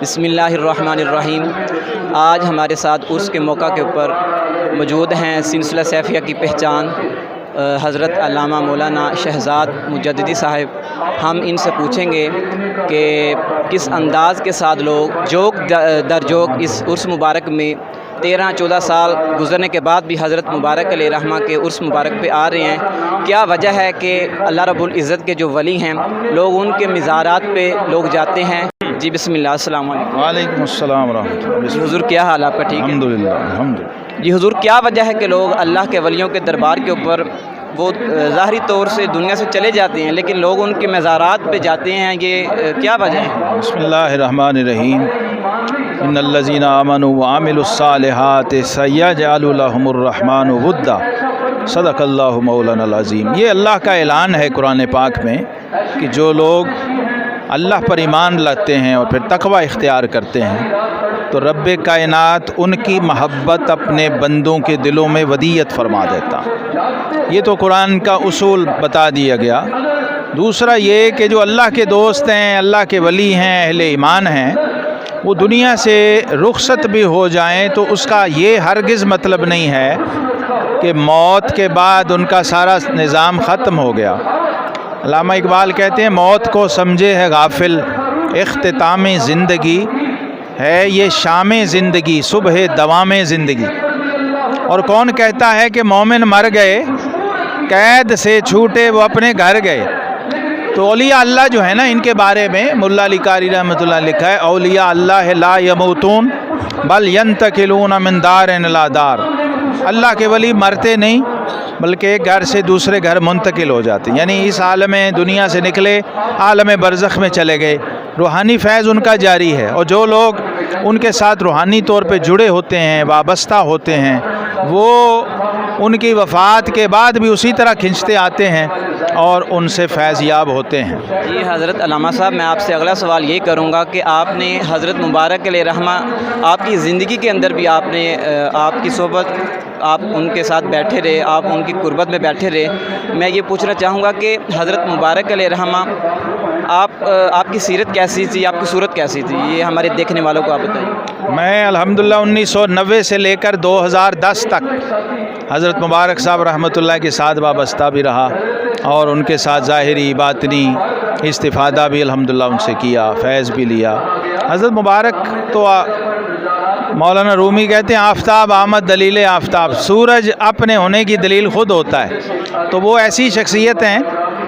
بسم اللہ الرحمن الرحیم۔ آج ہمارے ساتھ عرس کے موقع کے اوپر موجود ہیں سلسلہ سیفیہ کی پہچان حضرت علامہ مولانا شہزاد مجددی صاحب۔ ہم ان سے پوچھیں گے کہ کس انداز کے ساتھ لوگ جوک در جوک اس عرس مبارک میں 13-14 سال گزرنے کے بعد بھی حضرت مبارک علیہ رحمہ کے عرس مبارک پہ آ رہے ہیں۔ کیا وجہ ہے کہ اللہ رب العزت کے جو ولی ہیں لوگ ان کے مزارات پہ لوگ جاتے ہیں؟ جی بسم اللہ، السلام علیکم۔ وعلیکم السلام ورحمۃ اللہ۔ جی حضور، کیا حال آپ کا؟ ٹھیک ہے الحمدللہ الحمدللہ۔ جی حضور، کیا وجہ ہے کہ لوگ اللہ کے ولیوں کے دربار کے اوپر وہ ظاہری طور سے دنیا سے چلے جاتے ہیں لیکن لوگ ان کے مزارات پہ جاتے ہیں؟ یہ کیا وجہ ہے؟ بسم اللہ الرحمن الرحیم۔ ان الذین آمنوا وعملوا الصالحات سیجعل لهم الرحمن ودا، صدق اللہ مولانا العظیم۔ یہ اللہ کا اعلان ہے قرآن پاک میں کہ جو لوگ اللہ پر ایمان لاتے ہیں اور پھر تقوی اختیار کرتے ہیں تو رب کائنات ان کی محبت اپنے بندوں کے دلوں میں ودیت فرما دیتا۔ یہ تو قرآن کا اصول بتا دیا گیا۔ دوسرا یہ کہ جو اللہ کے دوست ہیں، اللہ کے ولی ہیں، اہل ایمان ہیں، وہ دنیا سے رخصت بھی ہو جائیں تو اس کا یہ ہرگز مطلب نہیں ہے کہ موت کے بعد ان کا سارا نظام ختم ہو گیا۔ علامہ اقبال کہتے ہیں موت کو سمجھے ہے غافل، اختتام زندگی ہے یہ شام زندگی، صبح دوام زندگی۔ اور کون کہتا ہے کہ مومن مر گئے، قید سے چھوٹے وہ اپنے گھر گئے؟ تو اولیاء اللہ جو ہے نا، ان کے بارے میں ملا علی قاری رحمۃ اللہ لکھا ہے، اولیاء اللہ لا یموتون بل ینتقلون من دار الی دار۔ اللہ کے ولی مرتے نہیں بلکہ ایک گھر سے دوسرے گھر منتقل ہو جاتے ہیں، یعنی اس عالم دنیا سے نکلے عالم برزخ میں چلے گئے۔ روحانی فیض ان کا جاری ہے، اور جو لوگ ان کے ساتھ روحانی طور پہ جڑے ہوتے ہیں، وابستہ ہوتے ہیں، وہ ان کی وفات کے بعد بھی اسی طرح کھنچتے آتے ہیں اور ان سے فیض یاب ہوتے ہیں۔ جی حضرت علامہ صاحب، میں آپ سے اگلا سوال یہ کروں گا کہ آپ نے حضرت مبارک علیہ رحمہ، آپ کی زندگی کے اندر بھی آپ نے آپ کی صحبت، آپ ان کے ساتھ بیٹھے رہے، آپ ان کی قربت میں بیٹھے رہے۔ میں یہ پوچھنا چاہوں گا کہ حضرت مبارک علیہ رحمہ آپ کی سیرت کیسی تھی، آپ کی صورت کیسی تھی؟ یہ ہمارے دیکھنے والوں کو آپ بتائیے۔ میں الحمدللہ 1990 سے لے کر 2010 تک حضرت مبارک صاحب رحمۃ اللہ کے ساتھ وابستہ بھی رہا اور ان کے ساتھ ظاہری باطنی استفادہ بھی الحمدللہ ان سے کیا، فیض بھی لیا۔ حضرت مبارک تو مولانا رومی کہتے ہیں آفتاب آمد دلیل آفتاب، سورج اپنے ہونے کی دلیل خود ہوتا ہے۔ تو وہ ایسی شخصیت ہیں،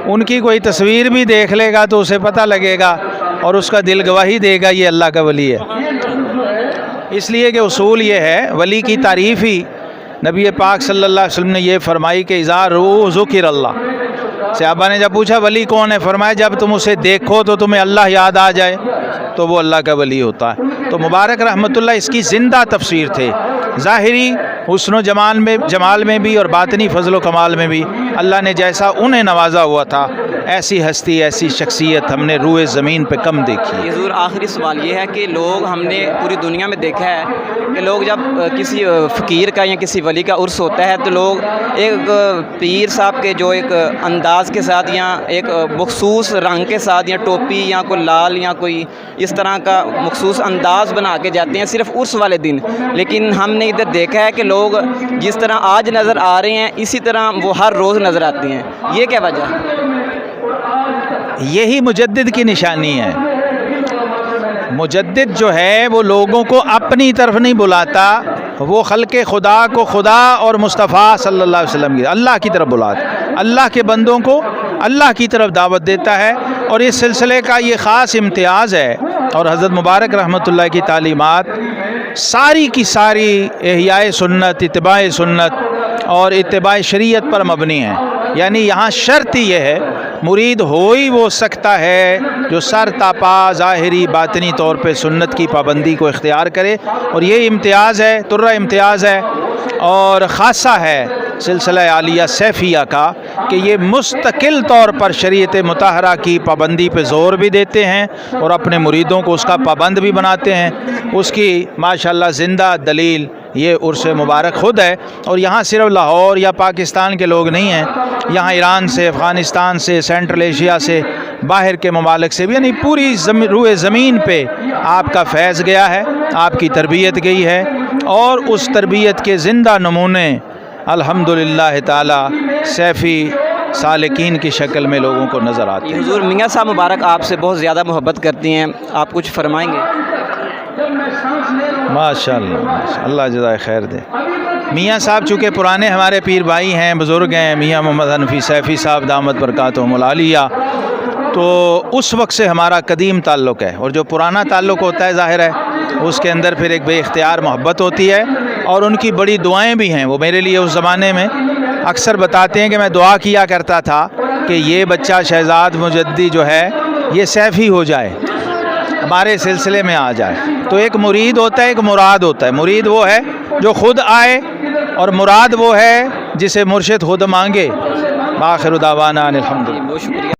ان کی کوئی تصویر بھی دیکھ لے گا تو اسے پتہ لگے گا اور اس کا دل گواہی دے گا یہ اللہ کا ولی ہے۔ اس لیے کہ اصول یہ ہے، ولی کی تعریف ہی نبی پاک صلی اللہ علیہ وسلم نے یہ فرمائی کہ اذا روح ذکر اللہ۔ صحابہ نے جب پوچھا ولی کون ہے، فرمایا جب تم اسے دیکھو تو تمہیں اللہ یاد آ جائے تو وہ اللہ کا ولی ہوتا ہے۔ تو مبارک رحمۃ اللہ اس کی زندہ تفسیر تھے، ظاہری حسن و جمال میں بھی اور باطنی فضل و کمال میں بھی اللہ نے جیسا انہیں نوازا ہوا تھا، ایسی ہستی، ایسی شخصیت ہم نے روئے زمین پہ کم دیکھی۔ حضور آخری سوال یہ ہے کہ لوگ، ہم نے پوری دنیا میں دیکھا ہے کہ لوگ جب کسی فقیر کا یا کسی ولی کا عرس ہوتا ہے تو لوگ ایک پیر صاحب کے جو ایک انداز کے ساتھ یا ایک مخصوص رنگ کے ساتھ یا ٹوپی یا کوئی لال یا کوئی اس طرح کا مخصوص انداز بنا کے جاتے ہیں صرف عرس والے دن، لیکن ہم نے ادھر دیکھا ہے کہ لوگ جس طرح آج نظر آ رہے ہیں اسی طرح وہ ہر روز نظر آتے ہیں۔ یہ کیا وجہ ہے؟ یہی مجدد کی نشانی ہے۔ مجدد جو ہے وہ لوگوں کو اپنی طرف نہیں بلاتا، وہ خلق خدا کو خدا اور مصطفیٰ صلی اللہ علیہ وسلم کی اللہ کی طرف بلاتا، اللہ کے بندوں کو اللہ کی طرف دعوت دیتا ہے۔ اور اس سلسلے کا یہ خاص امتیاز ہے، اور حضرت مبارک رحمۃ اللہ کی تعلیمات ساری کی ساری احیاء سنت، اتباع سنت اور اتباع شریعت پر مبنی ہیں۔ یعنی یہاں شرط یہ ہے، مرید ہو ہی وہ سکتا ہے جو سر تاپا ظاہری باطنی طور پہ سنت کی پابندی کو اختیار کرے، اور یہ امتیاز ہے، ترہ امتیاز ہے اور خاصہ ہے سلسلہ عالیہ سیفیہ کا کہ یہ مستقل طور پر شریعت مطہرہ کی پابندی پہ زور بھی دیتے ہیں اور اپنے مریدوں کو اس کا پابند بھی بناتے ہیں۔ اس کی ماشاءاللہ زندہ دلیل یہ عرس مبارک خود ہے۔ اور یہاں صرف لاہور یا پاکستان کے لوگ نہیں ہیں، یہاں ایران سے، افغانستان سے، سینٹرل ایشیا سے باہر کے ممالک سے بھی، یعنی پوری روئے زمین پہ آپ کا فیض گیا ہے، آپ کی تربیت گئی ہے، اور اس تربیت کے زندہ نمونے الحمدللہ تعالی سیفی سالکین کی شکل میں لوگوں کو نظر آتے ہیں۔ حضور میاں صاحب مبارک آپ سے بہت زیادہ محبت کرتی ہیں، آپ کچھ فرمائیں گے؟ ماشاءاللہ، اللہ جزائے خیر دے۔ میاں صاحب چونکہ پرانے ہمارے پیر بھائی ہیں، بزرگ ہیں، میاں محمد حنفی سیفی صاحب دامت برکاتہم العالیہ، تو اس وقت سے ہمارا قدیم تعلق ہے، اور جو پرانا تعلق ہوتا ہے ظاہر ہے اس کے اندر پھر ایک بے اختیار محبت ہوتی ہے، اور ان کی بڑی دعائیں بھی ہیں۔ وہ میرے لیے اس زمانے میں اکثر بتاتے ہیں کہ میں دعا کیا کرتا تھا کہ یہ بچہ شہزاد مجددی جو ہے یہ سیفی ہو جائے، ہمارے سلسلے میں آ جائے۔ تو ایک مرید ہوتا ہے، ایک مراد ہوتا ہے۔ مرید وہ ہے جو خود آئے، اور مراد وہ ہے جسے مرشد خود مانگے۔ آخر دعوانا الحمدللہ۔ بہت شکریہ۔